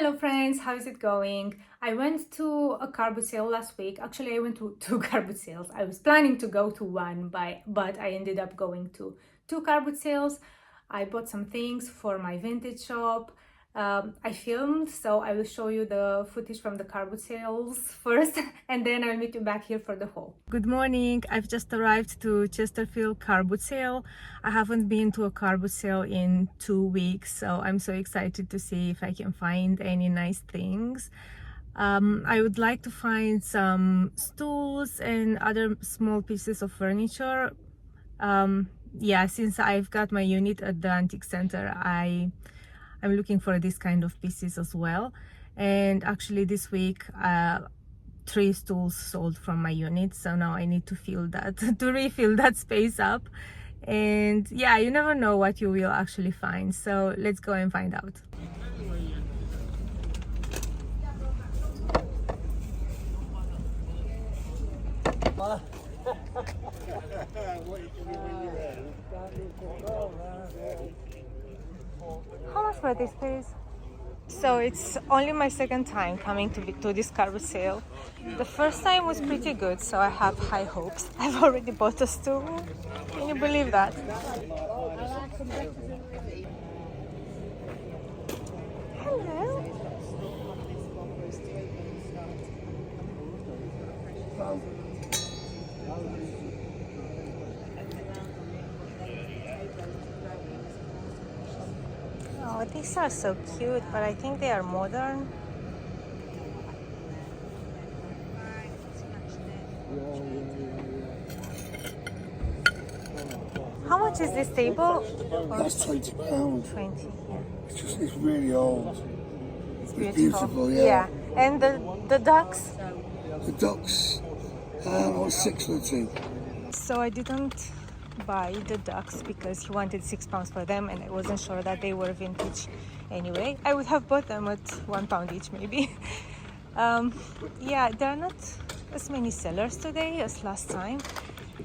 Hello friends, how is it going? I went to a car boot sale last week. Actually, I went to two car boot sales. I was planning to go to one, but I ended up going to two car boot sales. I bought some things for my vintage shop. I filmed, so I will show you the footage from the car boot sales first, and then I'll meet you back here for the haul. Good morning. I've just arrived to Chesterfield car boot sale. I haven't been to a car boot sale in 2 weeks, so I'm so excited to see if I can find any nice things. I would like to find some stools and other small pieces of furniture. Yeah, since I've got my unit at the antique center, I'm looking for this kind of pieces as well. And actually this week 3 stools sold from my unit, so now I need to fill that to refill that space up. And yeah, you never know what you will actually find, so let's go and find out. How much were these, please? So it's only my second time coming to this car boot sale. The first time was pretty good, so I have high hopes. I've already bought a stool. Can you believe that? Hello. Oh, these are so cute, but I think they are modern. How much is this table? That's £20. 20, yeah. It's really old. It's beautiful, yeah. And the ducks? The ducks, or 6 for the two. So I didn't buy the ducks because he wanted £6 for them, and I wasn't sure that they were vintage anyway. I would have bought them at £1 each maybe. Yeah, there are not as many sellers today as last time,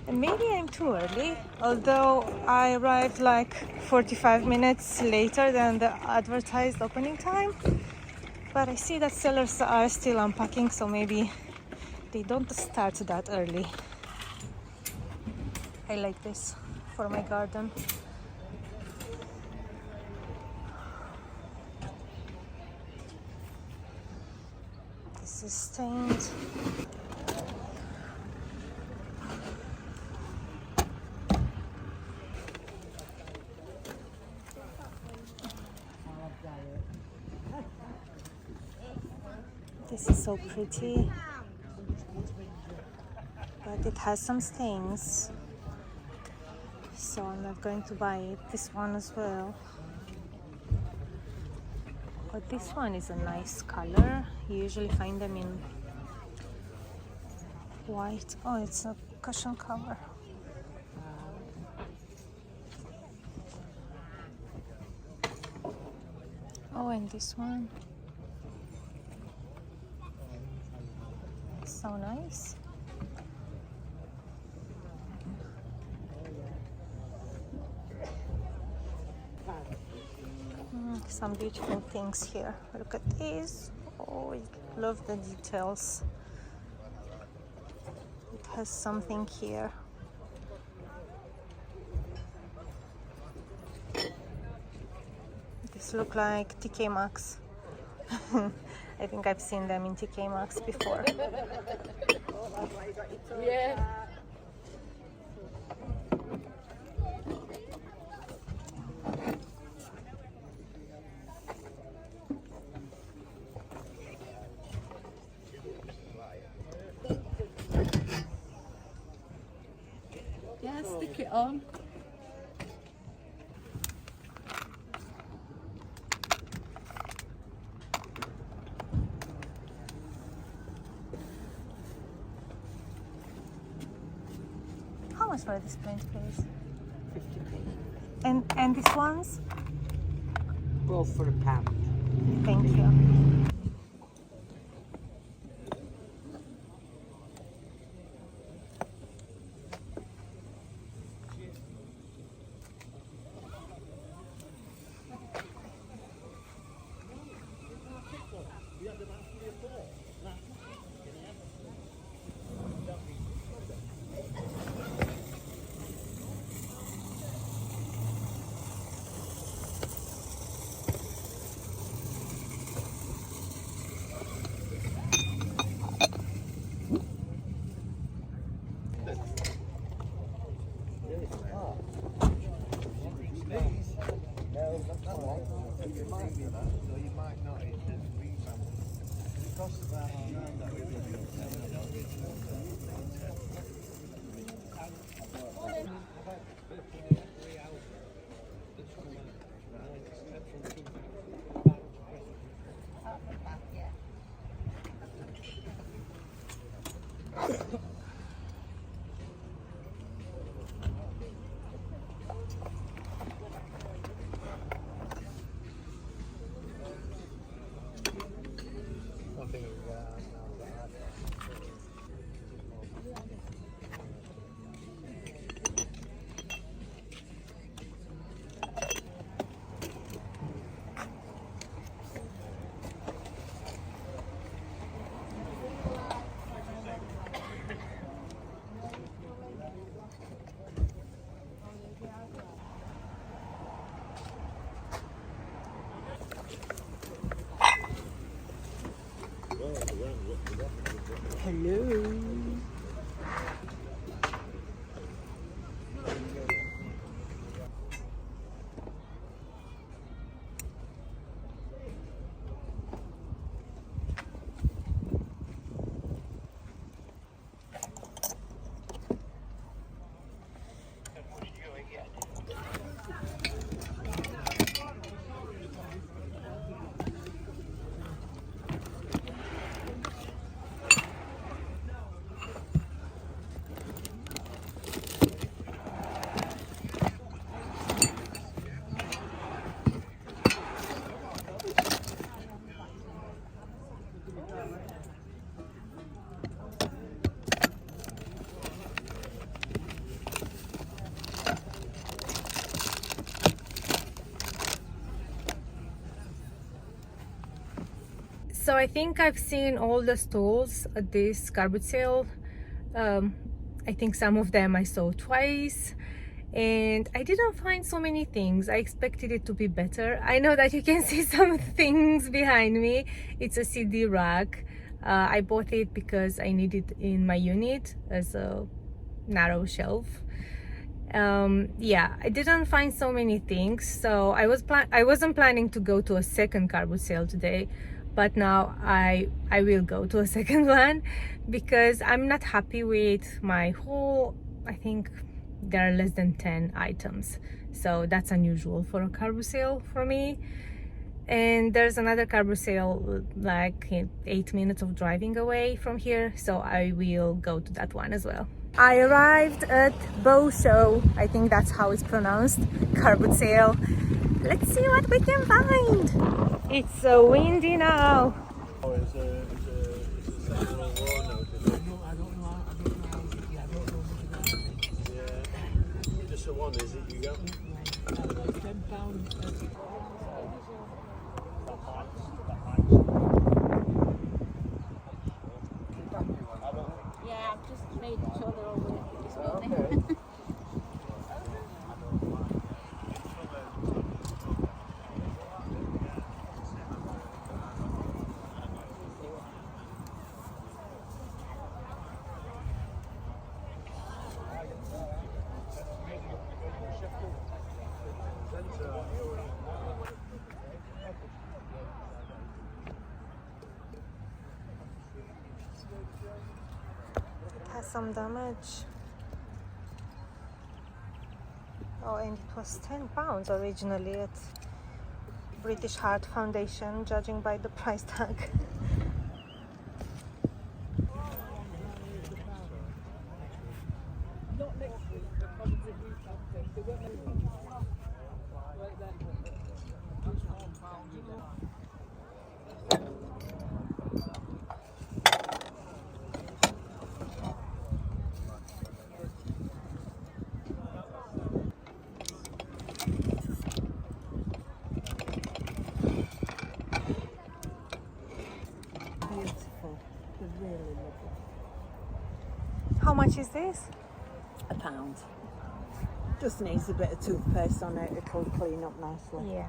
and maybe I'm too early, although I arrived like 45 minutes later than the advertised opening time. But I see that sellers are still unpacking, so maybe they don't start that early. I like this for my garden. This is stained. This is so pretty, but it has some stains, so I'm not going to buy it. This one as well. But this one is a nice color. You usually find them in white. Oh, it's a cushion cover. Oh, and this one. So nice. Some beautiful things here. Look at these. Oh, I love the details. It has something here. These look like TK Maxx. I think I've seen them in TK Maxx before. Yeah. Yeah, stick it on. How much for this print, please? 50p. And these ones? Both for £1. Thank you. Hello. So I think I've seen all the stalls at this garbage sale. I think some of them I saw twice, and I didn't find so many things. I expected it to be better. I know that you can see some things behind me. It's a CD rack. I bought it because I need it in my unit as a narrow shelf. Yeah, I didn't find so many things, so I wasn't planning to go to a second garbage sale today, but now I will go to a second one because I'm not happy with my haul. I think there are less than 10 items, so that's unusual for a garbage sale for me. And there's another garbage sale like 8 minutes of driving away from here, so I will go to that one as well. I arrived at Bowshow, I think that's how it's pronounced, garbage sale. Let's see what we can find. It's so windy now. Oh, it's a second row now. Yeah, just the one, is it? You got £10. Yeah, I've just made sure they're all with this building. Okay. Has some damage. Oh, and it was £10 originally at British Heart Foundation, judging by the price tag. Beautiful. They're really lovely. How much is this? £1. Just needs a bit of toothpaste on it, it'll clean up nicely. Yeah.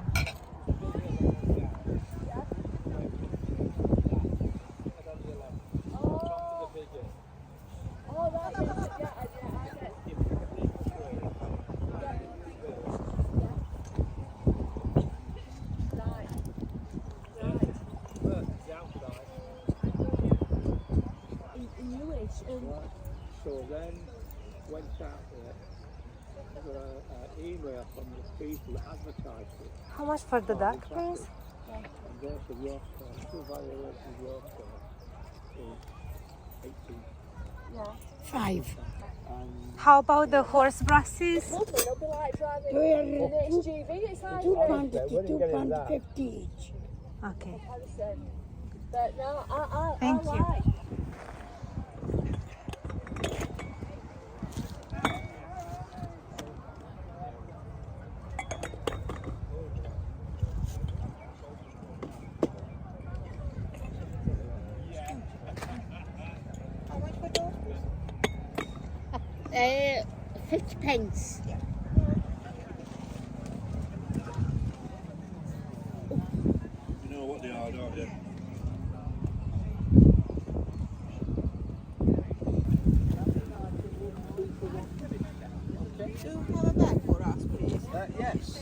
Right. So then went out there. I got an email from the people that advertised it. How much for the duck, please? And they said your full valuation of your is 18. 5. And How about the horse brushes? It'll be like driving We're an HGV. It's like £2.50 each. Okay. But no, I Thank you. like. Uh, 50 pence. You know what they are, don't you? Do you have a bag for us, please? Yes.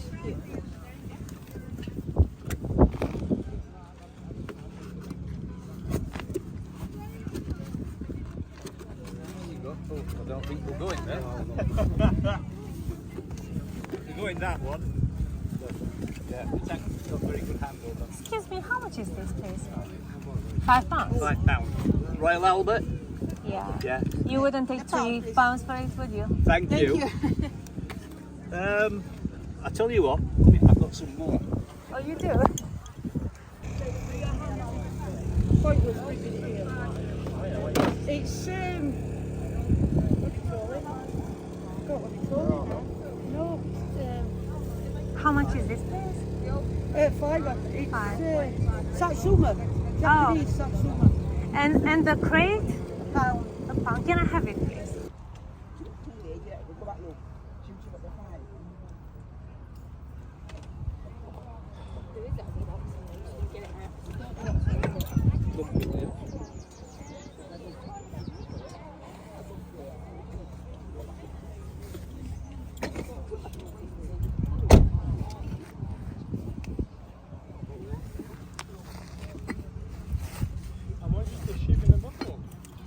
I don't think we'll go in there. We'll go in that one. Yeah, it's actually got very good handle. Excuse me, how much is this, please? £5? £5. Royal Albert? Yeah. Yeah. You wouldn't take £3 for it, would you? Thank you. I tell you what, I've got some more. Oh, you do? It's no, How much is this, please? 5. It's Five. Satsuma. Japanese Satsuma. And the crate? Pound. £1. Can I have it, please?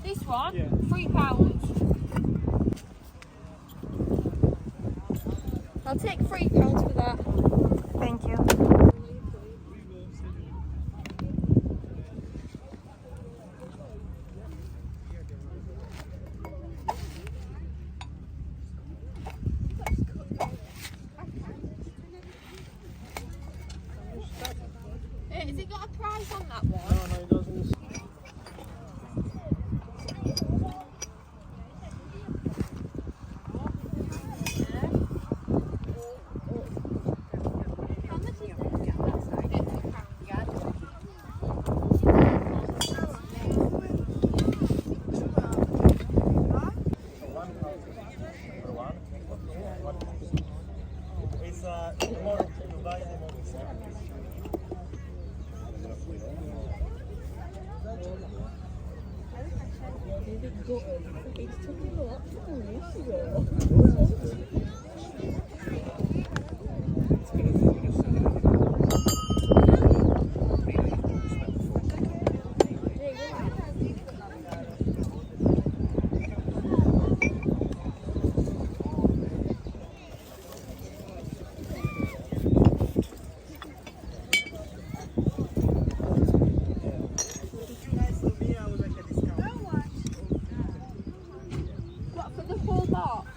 This one, £3. I'll take £3 for that. Thank you. Has it got a price on that one? No, it doesn't. How much is it? What, for the full box?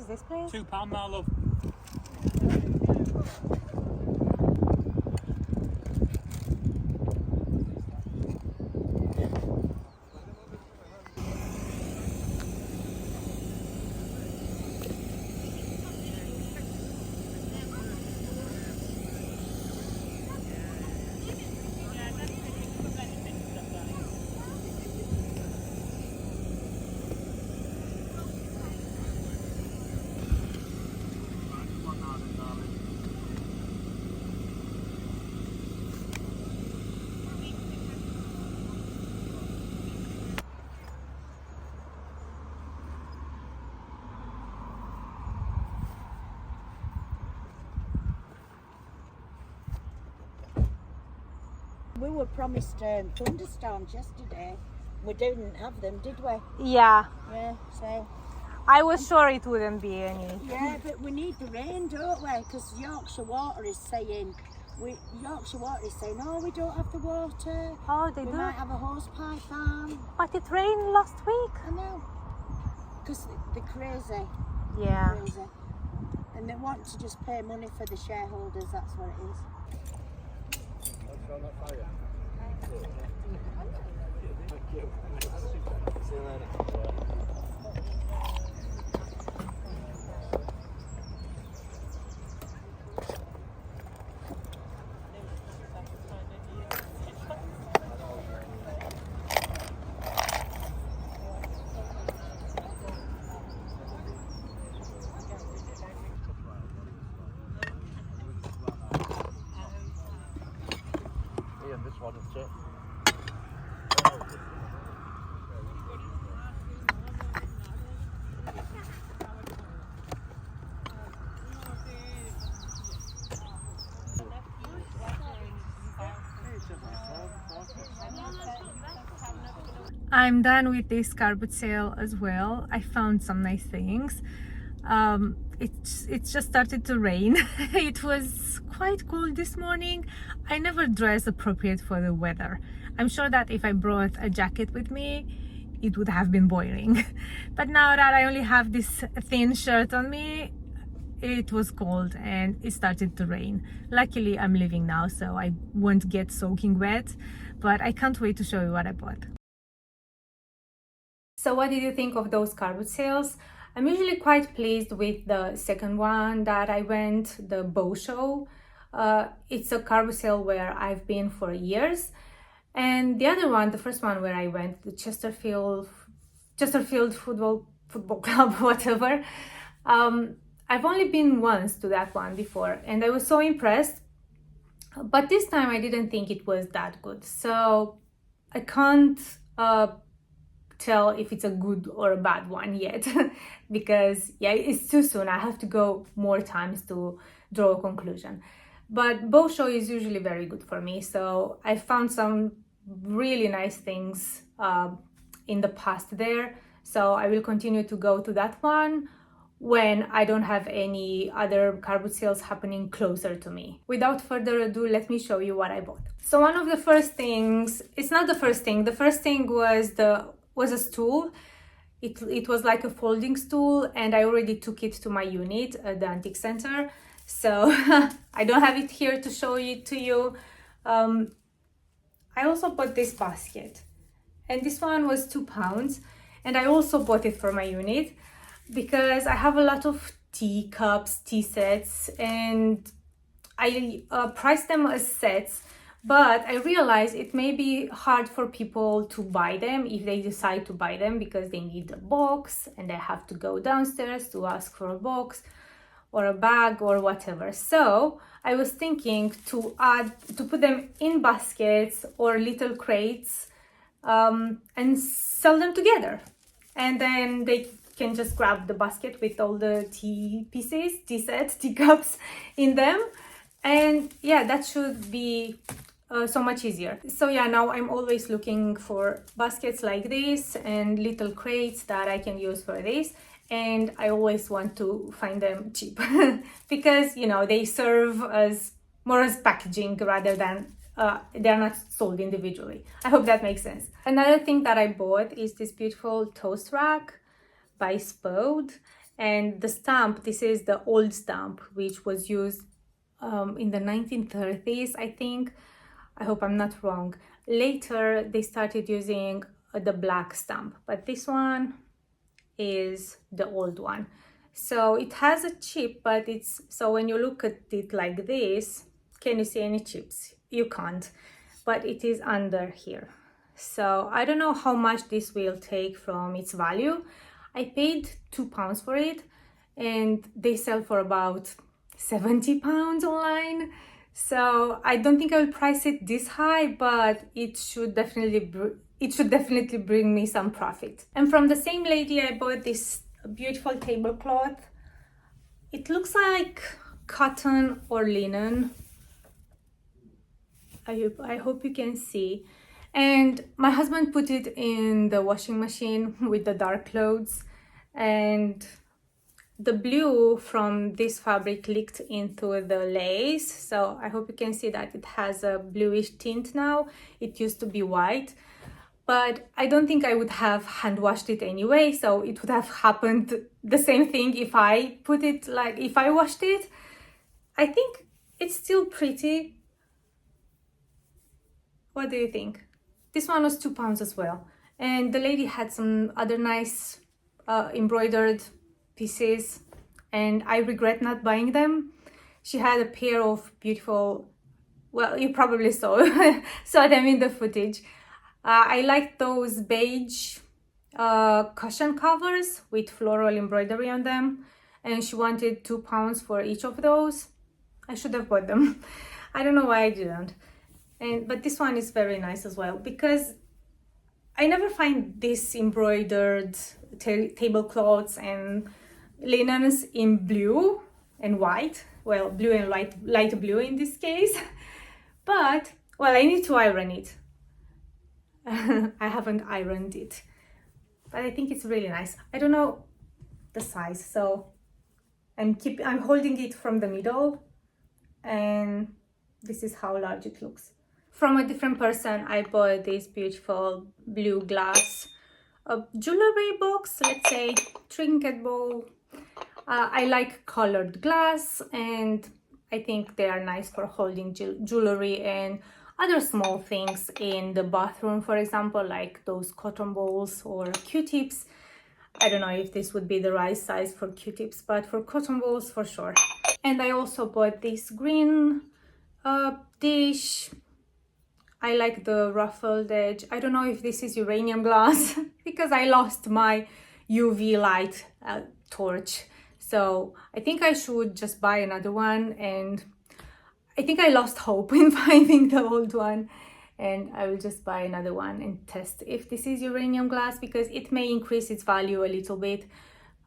is this, please? £2 now, love. We were promised thunderstorms yesterday. We didn't have them, did we? Yeah, Yeah, so. I was sure it wouldn't be any. Yeah, but we need the rain, don't we? Because Yorkshire Water is saying, oh, we don't have the water. Oh, they We do? might have a hose pipe farm. But it rained last week. I know. Because they're crazy. Yeah. Crazy. And they want to just pay money for the shareholders, that's what it is. See you later. Ian, this one is it. I'm done with this car boot sale as well. I found some nice things. It's just started to rain. It was quite cold this morning. I never dress appropriate for the weather. I'm sure that if I brought a jacket with me, it would have been boiling. But now that I only have this thin shirt on me, it was cold and it started to rain. Luckily, I'm leaving now, so I won't get soaking wet, but I can't wait to show you what I bought. So what did you think of those car boot sales? I'm usually quite pleased with the second one that I went, the Bowshow. It's a car boot sale where I've been for years. And the other one, the first one where I went, the Chesterfield football club, whatever. I've only been once to that one before and I was so impressed. But this time I didn't think it was that good. So I can't tell if it's a good or a bad one yet because yeah, it's too soon. I have to go more times to draw a conclusion. But Bowshow is usually very good for me, so I found some really nice things in the past there, so I will continue to go to that one when I don't have any other car boot sales happening closer to me. Without further ado, let me show you what I bought. So one of the first things, it's not the first thing was a stool. It was like a folding stool and I already took it to my unit at the antique center, so I don't have it here to show it to you. I also bought this basket and this one was £2 and I also bought it for my unit because I have a lot of tea cups, tea sets, and I priced them as sets. But I realized it may be hard for people to buy them if they decide to buy them because they need a box and they have to go downstairs to ask for a box or a bag or whatever. So I was thinking to put them in baskets or little crates and sell them together. And then they can just grab the basket with all the tea pieces, tea sets, tea cups in them. And yeah, that should be so much easier. So yeah, now I'm always looking for baskets like this and little crates that I can use for this, and I always want to find them cheap because, you know, they serve as more as packaging rather than they're not sold individually. I hope that makes sense. Another thing that I bought is this beautiful toast rack by Spode, And the stamp, this is the old stamp, which was used in the 1930s, I think. I hope I'm not wrong. Later, they started using the black stamp, but this one is the old one. So it has a chip, but it's, so when you look at it like this, can you see any chips? You can't, but it is under here. So I don't know how much this will take from its value. I paid £2 for it, and they sell for about £70 online. So I don't think I will price it this high, but it should definitely bring me some profit. And from the same lady, I bought this beautiful tablecloth. It looks like cotton or linen. I hope you can see. And my husband put it in the washing machine with the dark clothes, and the blue from this fabric leaked into the lace. So I hope you can see that it has a bluish tint now. It used to be white, but I don't think I would have hand washed it anyway. So it would have happened the same thing if I put it, like if I washed it. I think it's still pretty. What do you think? This one was £2 as well. And the lady had some other nice embroidered pieces, and I regret not buying them. She had a pair of beautiful, well, you probably saw them in the footage. I like those beige cushion covers with floral embroidery on them, and she wanted £2 for each of those. I should have bought them. I don't know why I didn't. But this one is very nice as well, because I never find these embroidered tablecloths and linens in blue and white. Well, blue and light blue in this case. But, well, I need to iron it. I haven't ironed it, but I think it's really nice. I don't know the size, so I'm holding it from the middle, and this is how large it looks. From a different person, I bought this beautiful blue glass jewelry box, let's say trinket bowl. I like colored glass, and I think they are nice for holding jewelry and other small things in the bathroom, for example, like those cotton balls or Q-tips. I don't know if this would be the right size for Q-tips, but for cotton balls, for sure. And I also bought this green dish. I like the ruffled edge. I don't know if this is uranium glass because I lost my UV light torch. So I think I should just buy another one, and I think I lost hope in finding the old one, and I will just buy another one and test if this is uranium glass, because it may increase its value a little bit.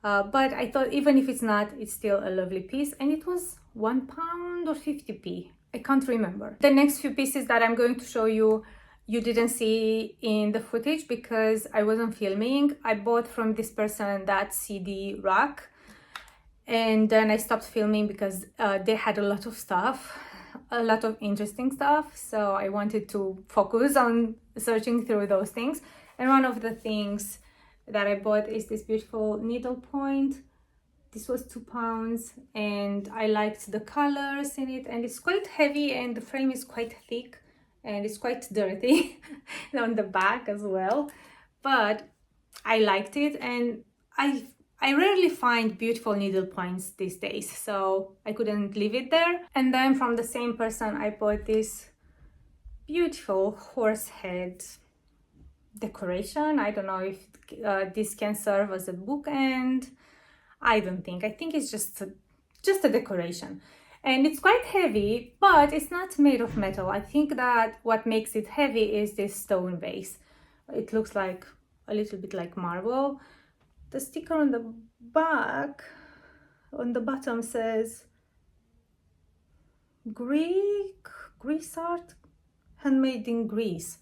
But I thought even if it's not, it's still a lovely piece, and it was £1 or 50p. I can't remember. The next few pieces that I'm going to show you, you didn't see in the footage because I wasn't filming. I bought from this person that CD rack, and then I stopped filming because they had a lot of stuff, a lot of interesting stuff, so I wanted to focus on searching through those things. And one of the things that I bought is this beautiful needlepoint. This was £2, and I liked the colors in it, and it's quite heavy, and the frame is quite thick, and it's quite dirty on the back as well, but I liked it, and I rarely find beautiful needle points these days, so I couldn't leave it there. And then from the same person, I bought this beautiful horse head decoration. I don't know if this can serve as a bookend. I don't think. I think it's just a decoration. And it's quite heavy, but it's not made of metal. I think that what makes it heavy is this stone base. It looks like a little bit like marble. The sticker on the back, on the bottom, says Greece art, handmade in Greece.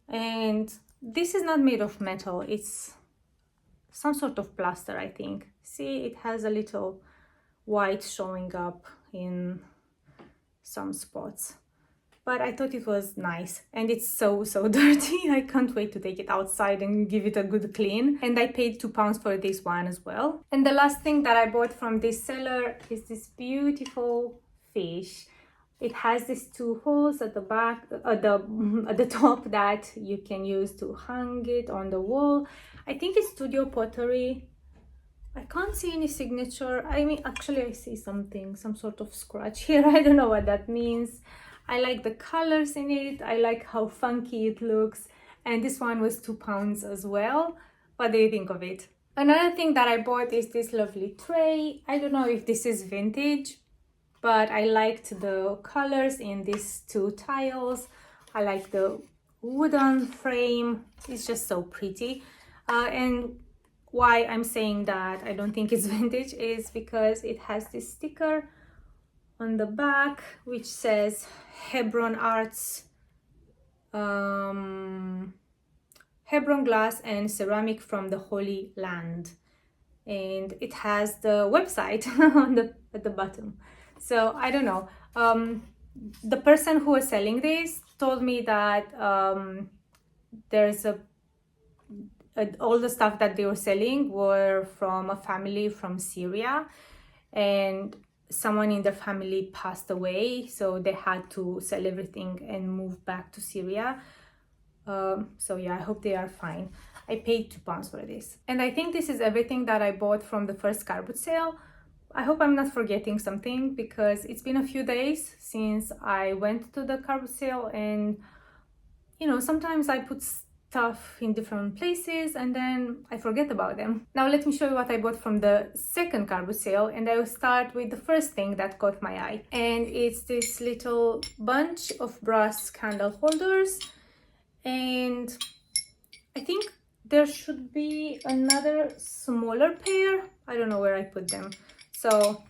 And this is not made of metal. It's some sort of plaster, I think. See, it has a little white showing up in some spots. but I thought it was nice, and it's so dirty. I can't wait to take it outside and give it a good clean. And I paid £2 for this one as well. And the last thing that I bought from this seller is this beautiful fish. It has these 2 holes at the back, at the top, that you can use to hang it on the wall. I think it's studio pottery. I can't see any signature. I mean, actually I see something, some sort of scratch here. I don't know what that means. I like the colors in it. I like how funky it looks. And this one was £2 as well. What do you think of it? Another thing that I bought is this lovely tray. I don't know if this is vintage, but I liked the colors in these 2 tiles. I like the wooden frame. It's just so pretty. And why I'm saying that I don't think it's vintage is because it has this sticker on the back which says Hebron Arts, Hebron glass and ceramic from the Holy Land, and it has the website at the bottom. So I don't know. The person who was selling this told me that there's all the stuff that they were selling were from a family from Syria, and someone in their family passed away, so they had to sell everything and move back to Syria. So yeah, I hope they are fine. I paid £2 for this. And I think this is everything that I bought from the first car boot sale. I hope I'm not forgetting something, because it's been a few days since I went to the car boot sale, and you know, sometimes I put stuff in different places and then I forget about them. Now let me show you what I bought from the second car boot sale, and I will start with the first thing that caught my eye, and it's this little bunch of brass candle holders. And I think there should be another smaller pair. I don't know where I put them. So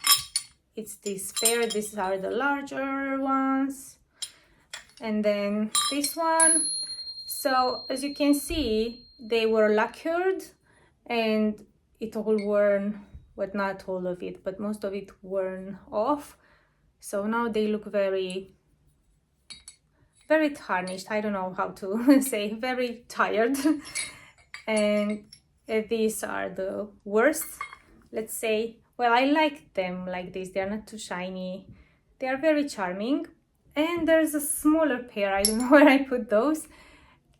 it's this pair. These are the larger ones, and then this one. So as you can see, they were lacquered and it all worn, but not all of it, but most of it worn off. So now they look very tarnished. I don't know how to say, very tired. And these are the worst, let's say. Well, I like them like this. They're not too shiny. They are very charming. And there's a smaller pair. I don't know where I put those.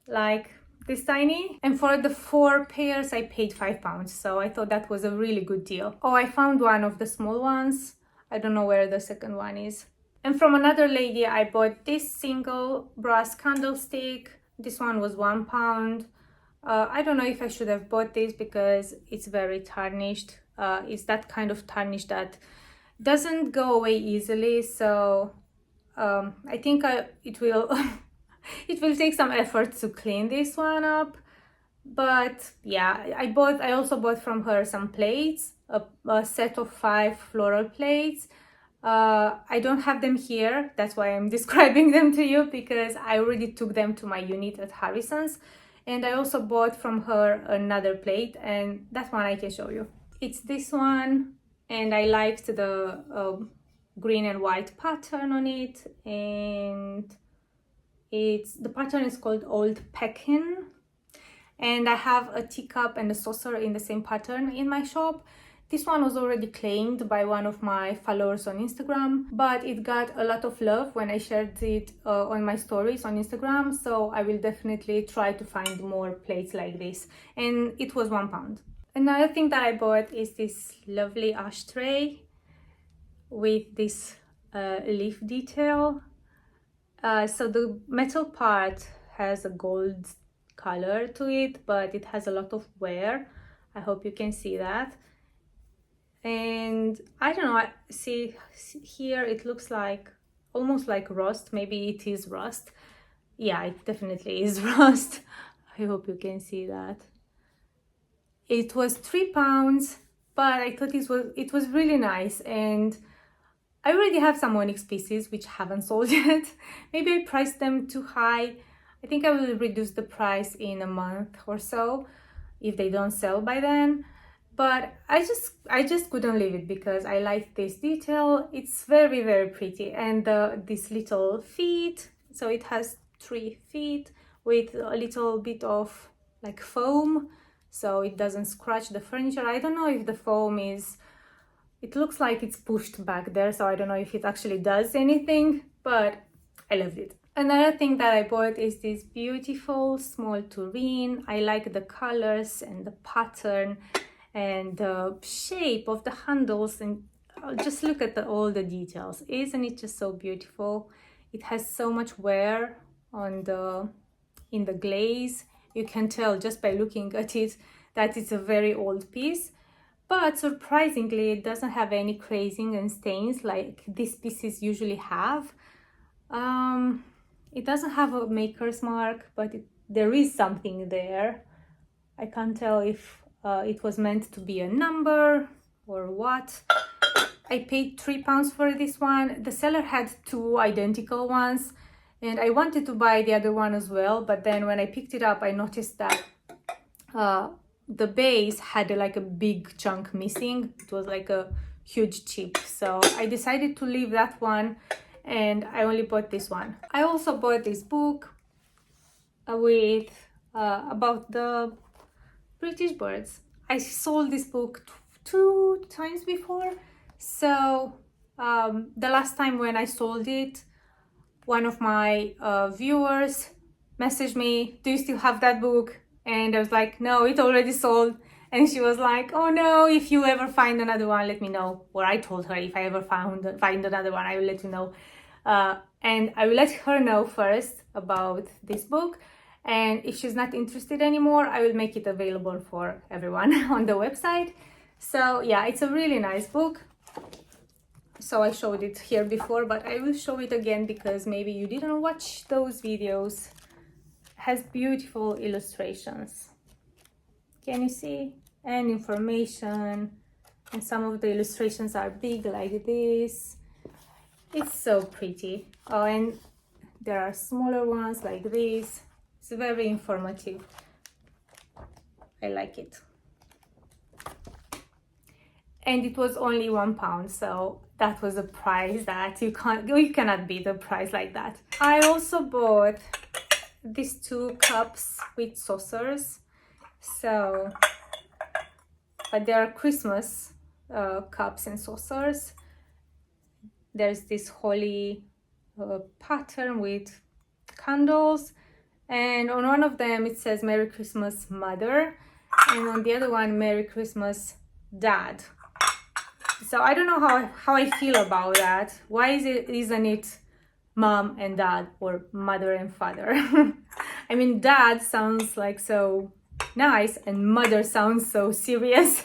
Like this tiny. And for the 4 pairs I paid £5, so I thought that was a really good deal. Oh, I found one of the small ones. I don't know where the second one is. And from another lady I bought this single brass candlestick. This one was £1. I don't know if I should have bought this because it's very tarnished. It's that kind of tarnish that doesn't go away easily, so I think it will it will take some effort to clean this one up. But yeah, I also bought from her some plates, a set of 5 floral plates. I don't have them here, that's why I'm describing them to you, because I already took them to my unit at Harrison's. And I also bought from her another plate, and that one I can show you. It's this one, and I liked the green and white pattern on it, and the pattern is called Old Pekin, and I have a teacup and a saucer in the same pattern in my shop. This one was already claimed by one of my followers on Instagram, but it got a lot of love when I shared it on my stories on Instagram, so I will definitely try to find more plates like this. And it was £1. Another thing that I bought is this lovely ashtray with this leaf detail. So the metal part has a gold color to it, but it has a lot of wear. I hope you can see that. And I don't know, see here it looks like almost like rust. Maybe it is rust. Yeah, it definitely is rust. I hope you can see that. It was £3, but I thought it was really nice, and I already have some onyx pieces which haven't sold yet. Maybe I priced them too high. I think I will reduce the price in a month or so if they don't sell by then. But I just couldn't leave it because I like this detail. It's very, very pretty. And these little feet, So it has 3 feet with a little bit of like foam, so it doesn't scratch the furniture. I don't know if the foam is, it looks like it's pushed back there, so I don't know if it actually does anything, but I loved it. Another thing that I bought is this beautiful small tureen. I like the colors and the pattern and the shape of the handles, and just look at all the details. Isn't it just so beautiful? It has so much wear on in the glaze. You can tell just by looking at it that it's a very old piece, but surprisingly it doesn't have any crazing and stains like these pieces usually have. It doesn't have a maker's mark, but there is something there. I can't tell if it was meant to be a number or what. I paid £3 for this one. The seller had 2 identical ones, and I wanted to buy the other one as well, but then when I picked it up I noticed that the base had like a big chunk missing. It was like a huge chip, so I decided to leave that one and I only bought this one. I also bought this book with about the British birds. I sold this book 2 times before, so the last time when I sold it, one of my viewers messaged me, do you still have that book? And I was like, no, it already sold. And she was like, oh no, if you ever find another one, let me know. Or I told her, if I ever find another one, I will let you know. And I will let her know first about this book. And if she's not interested anymore, I will make it available for everyone on the website. So yeah, it's a really nice book. So I showed it here before, but I will show it again because maybe you didn't watch those videos. It has beautiful illustrations. Can you see? And information. And some of the illustrations are big like this. It's so pretty. Oh, and there are smaller ones like this. It's very informative. I like it. And it was only £1, so that was a price that you cannot beat a price like that. I also bought these 2 cups with saucers. So, but they are Christmas cups and saucers. There's this holly pattern with candles, and on one of them it says Merry Christmas Mother, and on the other one Merry Christmas Dad. So I don't know how I feel about that. Why isn't it mom and dad or mother and father? I mean, dad sounds like so nice and mother sounds so serious.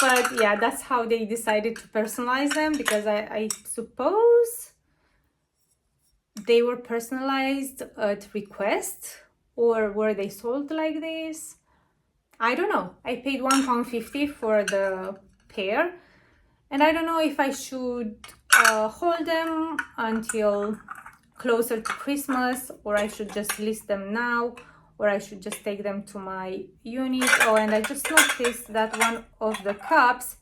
But yeah, that's how they decided to personalize them, because I suppose they were personalized at request, or were they sold like this? I don't know. I paid £1.50 for the pair, and I don't know if I should hold them until closer to Christmas, or I should just list them now, or I should just take them to my unit. Oh, and I just noticed that one of the cups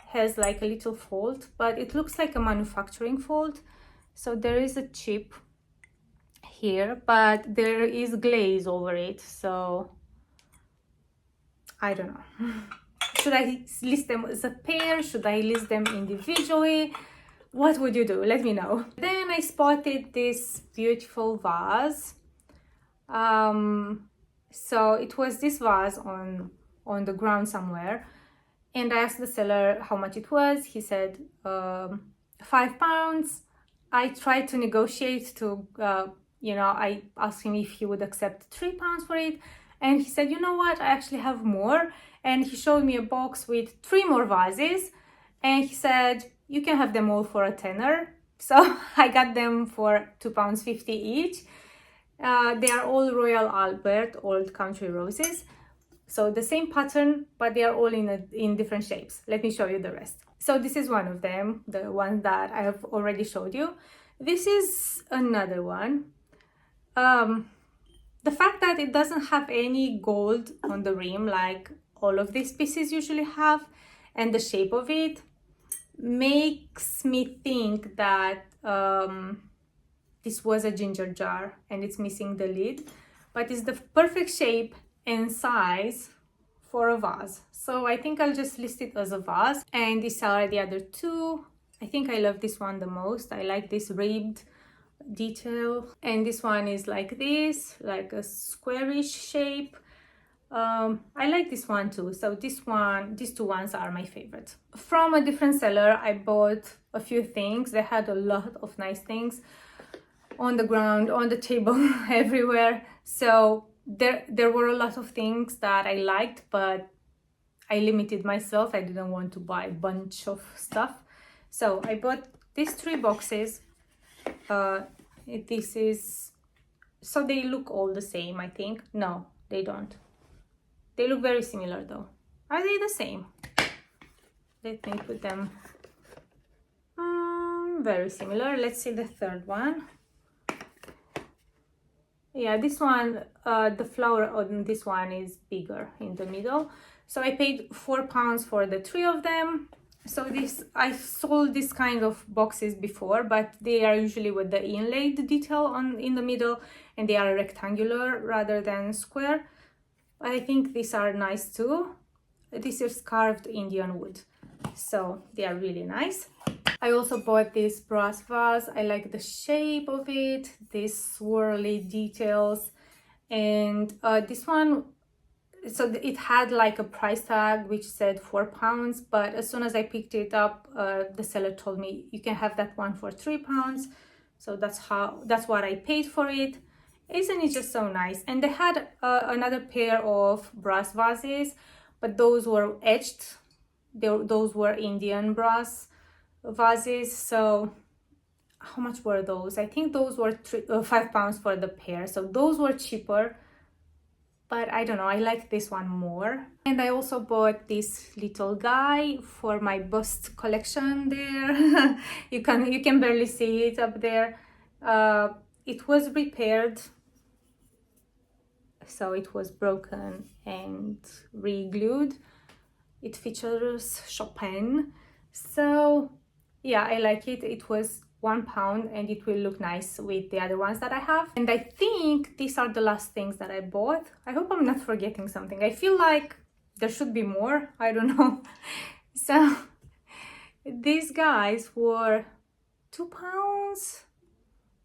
has like a little fold, but it looks like a manufacturing fold. So there is a chip here, but there is glaze over it. So I don't know. Should I list them as a pair? Should I list them individually? What would you do? Let me know. Then I spotted this beautiful vase. So it was this vase on the ground somewhere, and I asked the seller how much it was. He said £5. I tried to negotiate to I asked him if he would accept £3 for it, and he said, you know what, I actually have more. And he showed me a box with 3 more vases, and he said you can have them all for a tenner. So I got them for £2.50 each. They are all Royal Albert Old Country Roses, so the same pattern, but they are all in different shapes. Let me show you the rest. So this is one of them, the one that I have already showed you. This is another one. The fact that it doesn't have any gold on the rim like all of these pieces usually have, and the shape of it makes me think that this was a ginger jar and it's missing the lid, but it's the perfect shape and size for a vase. So I think I'll just list it as a vase. And these are the other two. I think I love this one the most. I like this ribbed detail, and this one is like this, like a squarish shape. I like this one too. So these two ones are my favorite. From a different seller, I bought a few things. They had a lot of nice things on the ground, on the table, everywhere. So there were a lot of things that I liked, but I limited myself. I didn't want to buy a bunch of stuff. So I bought these 3 boxes. This is, so they look all the same, I think. No, they don't. They look very similar though. Are they the same? Let me put them. Very similar. Let's see the third one. Yeah, this one, the flower on this one is bigger in the middle. So I paid £4 for the 3 of them. So I sold this kind of boxes before, but they are usually with the inlaid detail in the middle, and they are rectangular rather than square. I think these are nice too. This is carved Indian wood, so they are really nice. I also bought this brass vase. I like the shape of it, these swirly details, and this one, so it had like a price tag which said £4, but as soon as I picked it up, the seller told me you can have that one for £3. So that's what I paid for it. Isn't it just so nice? And they had another pair of brass vases, but those were etched. Those were Indian brass vases. So how much were those? I think those were £5 for the pair. So those were cheaper, but I don't know, I like this one more. And I also bought this little guy for my bust collection there. you can barely see it up there. It was repaired, so it was broken and re-glued. It features Chopin. So yeah, I like it. It was £1 and it will look nice with the other ones that I have. And I think these are the last things that I bought. I hope I'm not forgetting something. I feel like there should be more. I don't know. So these guys were £2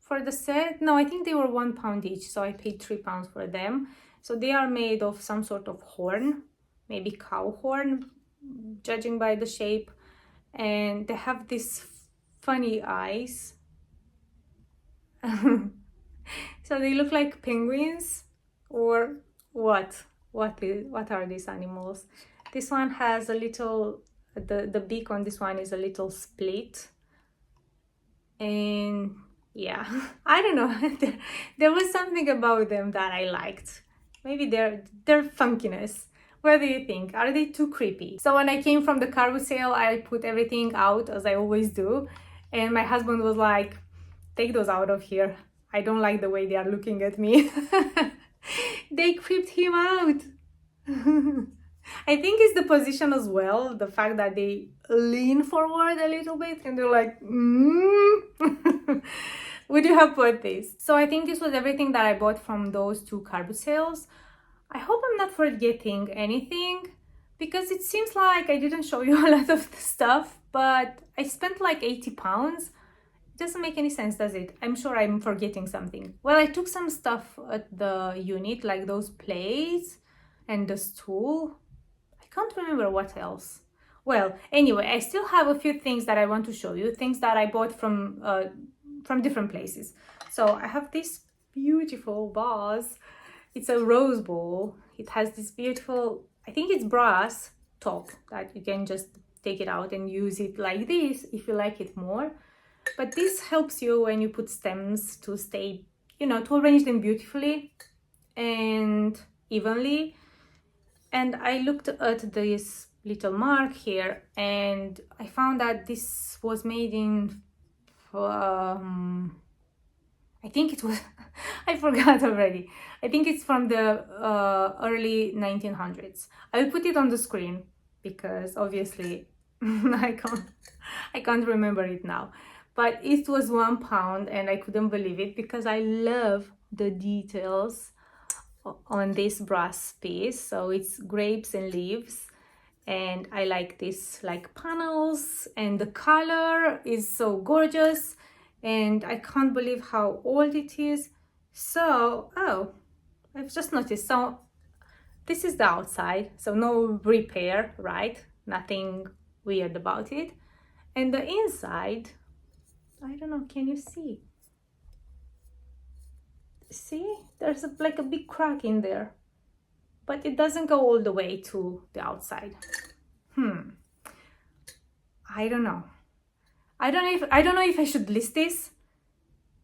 for the set. No, I think they were £1 each. So I paid £3 for them. So they are made of some sort of horn, maybe cow horn, judging by the shape. And they have this funny eyes. So they look like penguins, or what are these animals? This one has a little, the beak on this one is a little split, and yeah, I don't know. there was something about them that I liked. Maybe their funkiness. What do you think? Are they too creepy? So when I came from the car sale, I put everything out as I always do. And my husband was like, take those out of here. I don't like the way they are looking at me. They creeped him out. I think it's the position as well. The fact that they lean forward a little bit and they're like, would you have bought this? So I think this was everything that I bought from those 2 car boot sales. I hope I'm not forgetting anything, because it seems like I didn't show you a lot of the stuff, but I spent like £80. It doesn't make any sense, does it? I'm sure I'm forgetting something. Well, I took some stuff at the unit, like those plates and the stool. I can't remember what else. Well, anyway, I still have a few things that I want to show you, things that I bought from different places. So I have this beautiful vase. It's a rose bowl. It has this beautiful, I think it's brass top that you can just take it out and use it like this if you like it more. But this helps you when you put stems to stay, to arrange them beautifully and evenly. And I looked at this little mark here and I found that this was made in, I think it was, I forgot already. I think it's from the early 1900s. I will put it on the screen because obviously I can't remember it now. but it was £1 and I couldn't believe it because I love the details on this brass piece. So it's grapes and leaves, and I like this like panels, and the color is so gorgeous, and I can't believe how old it is. So I've just noticed, so this is the outside, so no repair, right? Nothing weird about it. And the inside, I don't know, can you see? See, there's like a big crack in there, but it doesn't go all the way to the outside. I don't know. I don't know if I should list this,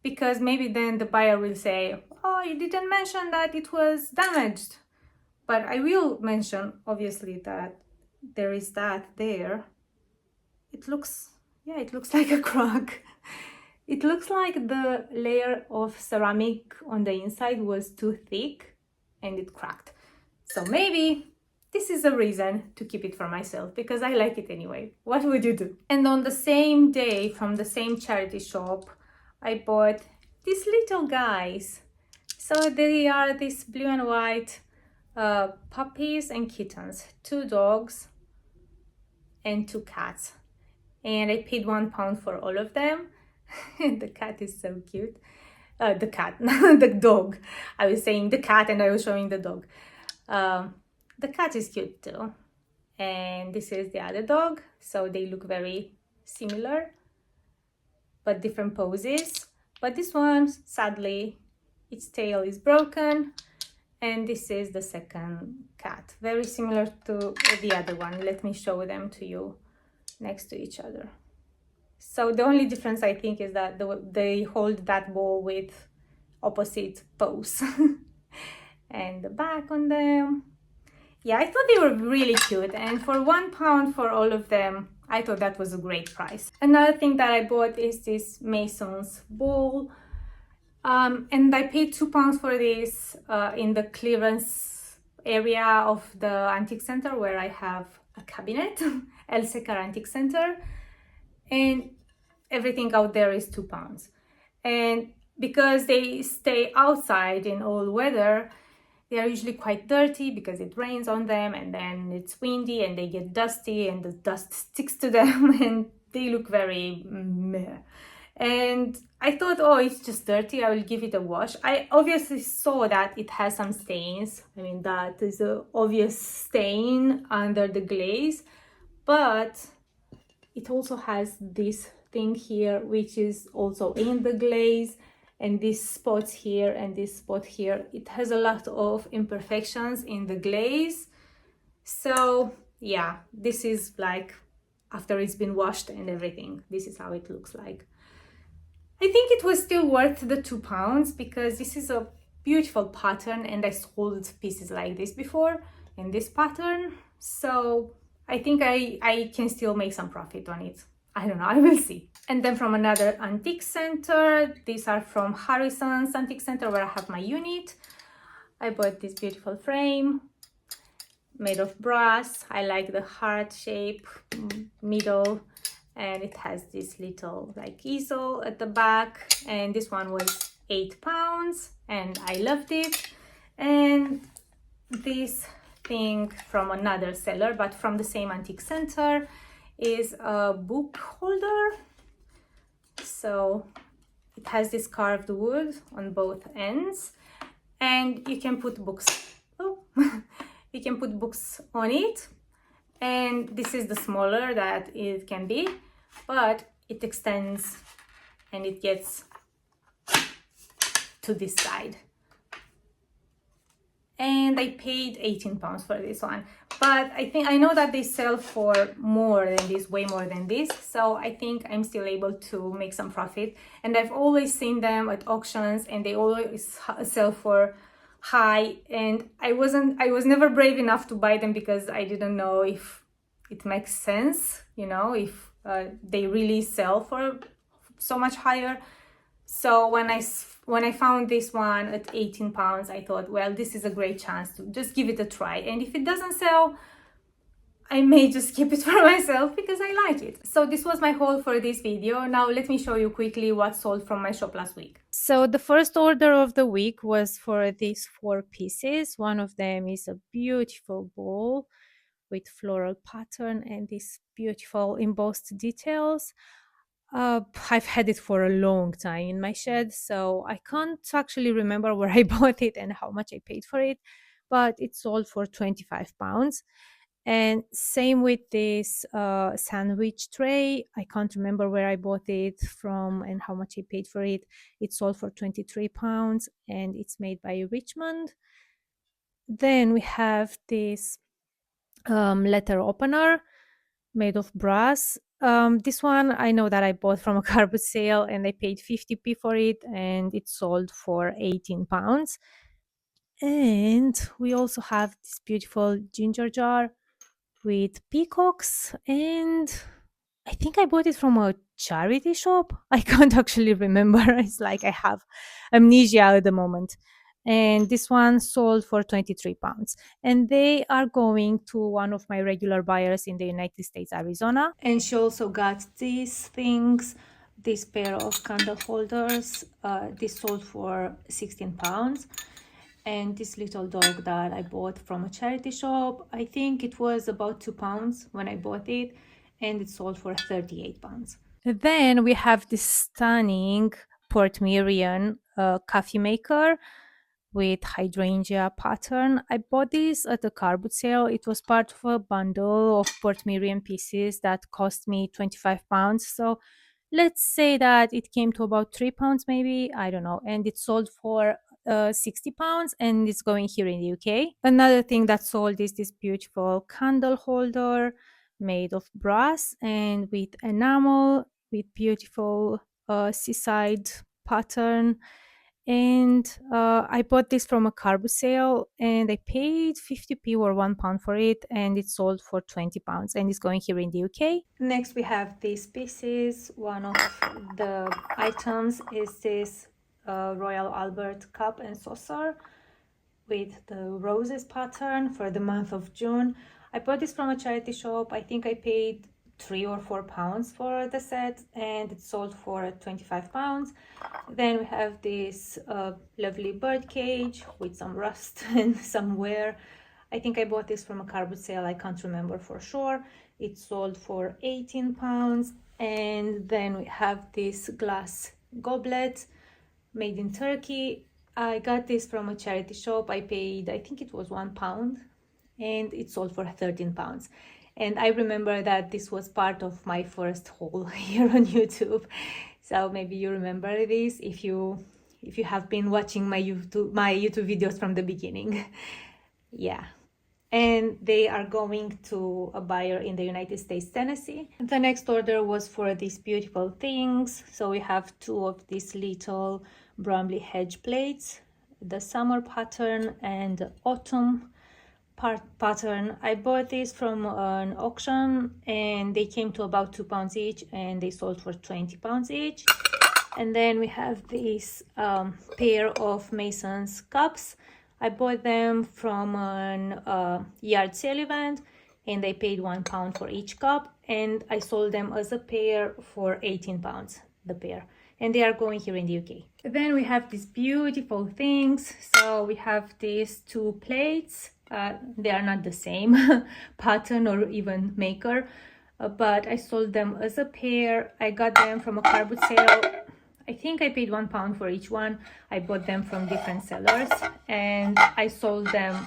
because maybe then the buyer will say, oh, you didn't mention that it was damaged. But I will mention, obviously, that there is that there. It looks like a crack. It looks like the layer of ceramic on the inside was too thick and it cracked. So maybe this is a reason to keep it for myself, because I like it anyway. What would you do? And on the same day, from the same charity shop, I bought these little guys. So they are these blue and white puppies and kittens, 2 dogs and 2 cats. And I paid £1 for all of them. The cat is so cute. The cat, the dog. I was saying the cat and I was showing the dog. The cat is cute too. And this is the other dog. So they look very similar, but different poses. But this one, sadly, its tail is broken. And this is the second cat. Very similar to the other one. Let me show them to you next to each other. So the only difference, I think, is that they hold that ball with opposite pose. And the back on them. Yeah, I thought they were really cute. And for £1 for all of them, I thought that was a great price. Another thing that I bought is this Mason's bowl. And I paid £2 for this in the clearance area of the antique center where I have a cabinet, El Secar Antique Center. And everything out there is £2. And because they stay outside in all weather, they are usually quite dirty because it rains on them, and then it's windy and they get dusty and the dust sticks to them and they look very meh. And I thought, oh, it's just dirty, I will give it a wash. I obviously saw that it has some stains. I mean, that is an obvious stain under the glaze, but it also has this thing here, which is also in the glaze, and these spots here and this spot here. It has a lot of imperfections in the glaze. So yeah, this is like after it's been washed and everything, this is how it looks like. I think it was still worth the £2 because this is a beautiful pattern, and I sold pieces like this before in this pattern. So I think I can still make some profit on it. I don't know, I will see. And then from another antique center, these are from Harrison's Antique Center where I have my unit. I bought this beautiful frame made of brass. I like the heart shape middle, and it has this little like easel at the back, and this one was £8 and I loved it. And this thing from another seller but from the same antique center is a book holder. So it has this carved wood on both ends, and you can put books you can put books on it. And this is the smaller that it can be, but it extends and it gets to this side. And I paid £18 for this one, but I know that they sell for more than this, way more than this, so I think I'm still able to make some profit. And I've always seen them at auctions and they always sell for high, and I was never brave enough to buy them because I didn't know if it makes sense, you know, if they really sell for so much higher. So when I found this one at £18, I thought, well, this is a great chance to just give it a try. And if it doesn't sell, I may just keep it for myself because I like it. So this was my haul for this video. Now let me show you quickly what sold from my shop last week. So the first order of the week was for these 4 pieces. One of them is a beautiful bowl with floral pattern and these beautiful embossed details. I've had it for a long time in my shed, so I can't actually remember where I bought it and how much I paid for it, but it sold for £25. And same with this sandwich tray. I can't remember where I bought it from and how much I paid for it. It sold for £23 and it's made by Richmond. Then we have this letter opener made of brass. This one I know that I bought from a car boot sale and I paid 50p for it and it sold for £18. And we also have this beautiful ginger jar with peacocks, and I think I bought it from a charity shop. I can't actually remember. It's like I have amnesia at the moment. And this one sold for £23. And they are going to one of my regular buyers in the United States, Arizona. And she also got these things, this pair of candle holders. This sold for £16. And this little dog that I bought from a charity shop, I think it was about £2 when I bought it, and it sold for £38. Then we have this stunning Port Merion coffee maker with hydrangea pattern. I bought this at a car boot sale. It was part of a bundle of Port Merion pieces that cost me £25. So let's say that it came to about £3 maybe, I don't know, and it sold for £60 and it's going here in the UK. Another thing that sold is this beautiful candle holder made of brass and with enamel with beautiful seaside pattern. And I bought this from a car boot sale and I paid 50p or £1 for it and it sold for £20 and it's going here in the UK. Next we have these pieces. One of the items is this Royal Albert cup and saucer with the roses pattern for the month of June. I bought this from a charity shop. I think I paid £3 or £4 for the set and it sold for £25. Then we have this lovely bird cage with some rust and some wear. I think I bought this from a car boot sale. I can't remember for sure. It sold for £18. And then we have this glass goblet made in Turkey. I got this from a charity shop. I paid, I think it was £1 and it sold for £13. And I remember that this was part of my first haul here on YouTube. So maybe you remember this if you have been watching my YouTube videos from the beginning. Yeah. And they are going to a buyer in the United States, Tennessee. The next order was for these beautiful things. So we have 2 of these little Bromley hedge plates, the summer pattern and the autumn pattern. I bought these from an auction and they came to about £2 each and they sold for £20 each. And then we have this pair of Mason's cups. I bought them from an yard sale event and I paid £1 for each cup and I sold them as a pair for £18 the pair. And they are going here in the UK. Then we have these beautiful things. So we have these 2 plates. They are not the same pattern or even maker, but I sold them as a pair. I got them from a car boot sale. I think I paid £1 for each one. I bought them from different sellers and I sold them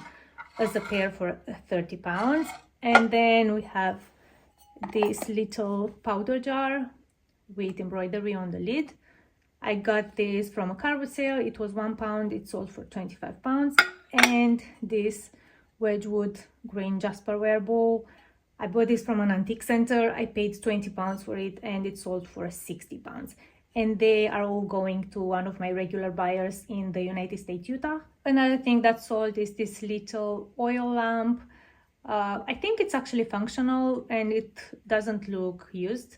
as a pair for £30. And then we have this little powder jar with embroidery on the lid. I got this from a car boot sale. It was £1. It sold for £25. And this Wedgwood green Jasperware bowl. I bought this from an antique center. I paid £20 for it and it sold for £60. And they are all going to one of my regular buyers in the United States, Utah. Another thing that sold is this little oil lamp. I think it's actually functional and it doesn't look used.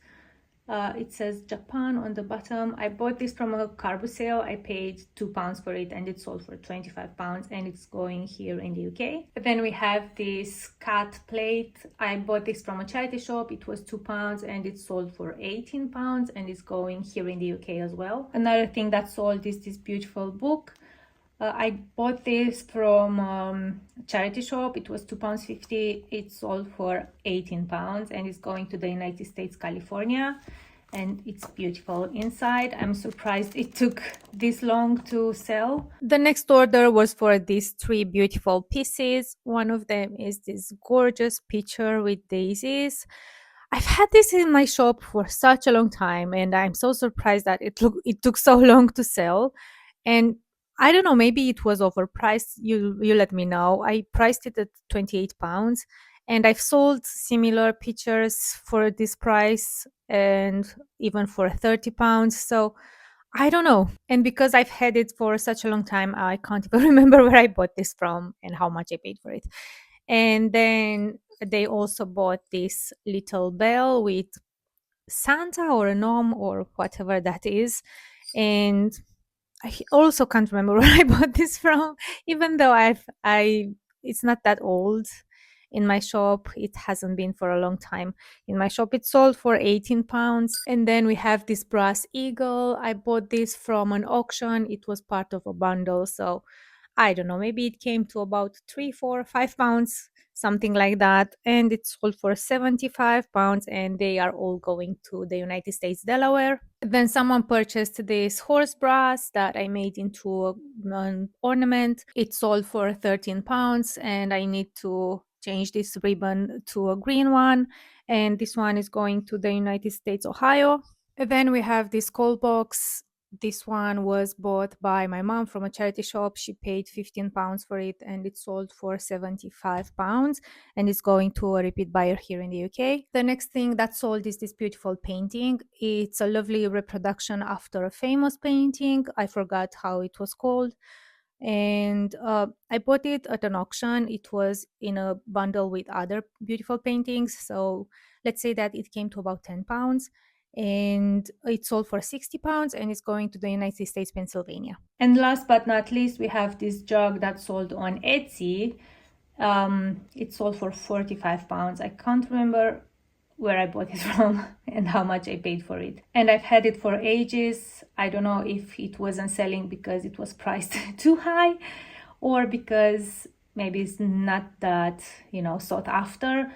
It says Japan on the bottom. I bought this from a carbo sale. I paid £2 for it and it sold for £25 and it's going here in the UK. But then we have this cat plate. I bought this from a charity shop. It was £2 and it sold for £18 and it's going here in the UK as well. Another thing that sold is this beautiful book. I bought this from a charity shop. It was £2.50. It sold for £18 and it's going to the United States, California. And it's beautiful inside. I'm surprised it took this long to sell. The next order was for these 3 beautiful pieces. One of them is this gorgeous picture with daisies. I've had this in my shop for such a long time and I'm so surprised that it took so long to sell. And I don't know, maybe it was overpriced. You let me know. I priced it at £28 and I've sold similar pictures for this price and even for £30. So I don't know. And because I've had it for such a long time, I can't even remember where I bought this from and how much I paid for it. And then they also bought this little bell with Santa or a gnome or whatever that is. And I also can't remember where I bought this from, even though it's not that old in my shop. It hasn't been for a long time in my shop. It sold for £18. And then we have this brass eagle. I bought this from an auction. It was part of a bundle. So I don't know, maybe it came to about £3, £4, £5, something like that. And it sold for £75 and they are all going to the United States, Delaware. Then someone purchased this horse brass that I made into an ornament. It sold for £13 and I need to change this ribbon to a green one. And this one is going to the United States, Ohio. And then we have this coal box. This one was bought by my mom from a charity shop. She paid £15 for it and it sold for £75 and it's going to a repeat buyer here in the UK. The next thing that sold is this beautiful painting. It's a lovely reproduction after a famous painting. I forgot how it was called. And I bought it at an auction. It was in a bundle with other beautiful paintings. So let's say that it came to about £10 and it sold for £60 and it's going to the United States, Pennsylvania. And last but not least, we have this jug that sold on Etsy. It sold for £45. I can't remember where I bought it from and how much I paid for it. And I've had it for ages. I don't know if it wasn't selling because it was priced too high or because maybe it's not that, sought after.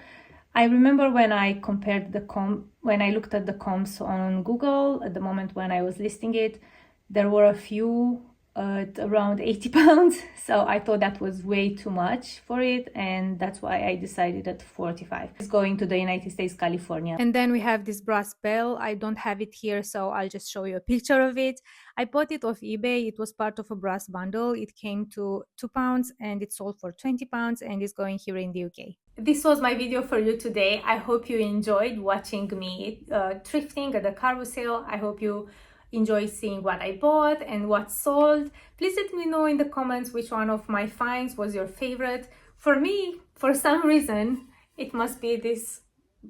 I remember when I compared when I looked at the comps on Google at the moment when I was listing it, there were a few at around £80. So I thought that was way too much for it. And that's why I decided at 45. It's going to the United States, California. And then we have this brass bell. I don't have it here, so I'll just show you a picture of it. I bought it off eBay. It was part of a brass bundle. It came to £2 and it sold for £20 and is going here in the UK. This was my video for you today. I hope you enjoyed watching me thrifting at the car sale. I hope you enjoy seeing what I bought and what sold. Please let me know in the comments which one of my finds was your favorite. For me, for some reason, it must be this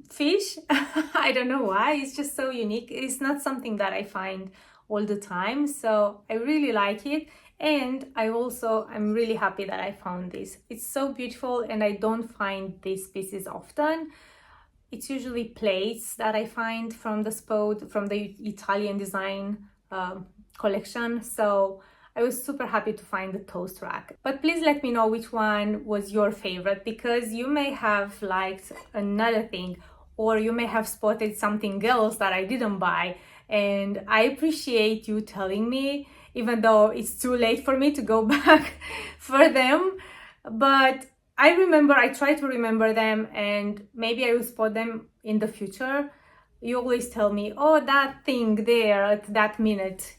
fish. I don't know why, it's just so unique. It's not something that I find all the time, so I really like it. And I'm really happy that I found this. It's so beautiful and I don't find these pieces often. It's usually plates that I find from the Italian design collection. So I was super happy to find the toast rack. But please let me know which one was your favorite, because you may have liked another thing or you may have spotted something else that I didn't buy. And I appreciate you telling me, even though it's too late for me to go back for them. But I try to remember them and maybe I will spot them in the future. You always tell me, oh, that thing there at that minute,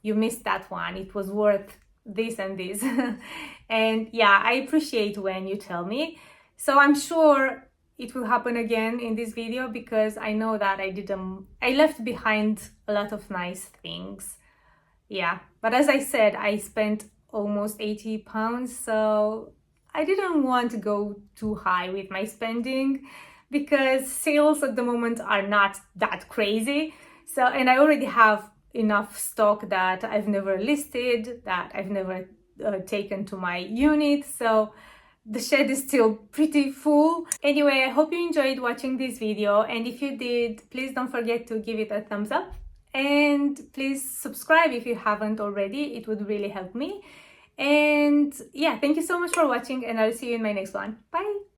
you missed that one. It was worth this and this. And yeah, I appreciate when you tell me. So I'm sure it will happen again in this video because I know that I left behind a lot of nice things. Yeah, but as I said, I spent almost £80, so I didn't want to go too high with my spending because sales at the moment are not that crazy. So, and I already have enough stock that I've never listed, that I've never taken to my unit. So the shed is still pretty full. Anyway, I hope you enjoyed watching this video, and if you did, please don't forget to give it a thumbs up, and please subscribe if you haven't already. It would really help me. And yeah, thank you so much for watching, and I'll see you in my next one. Bye.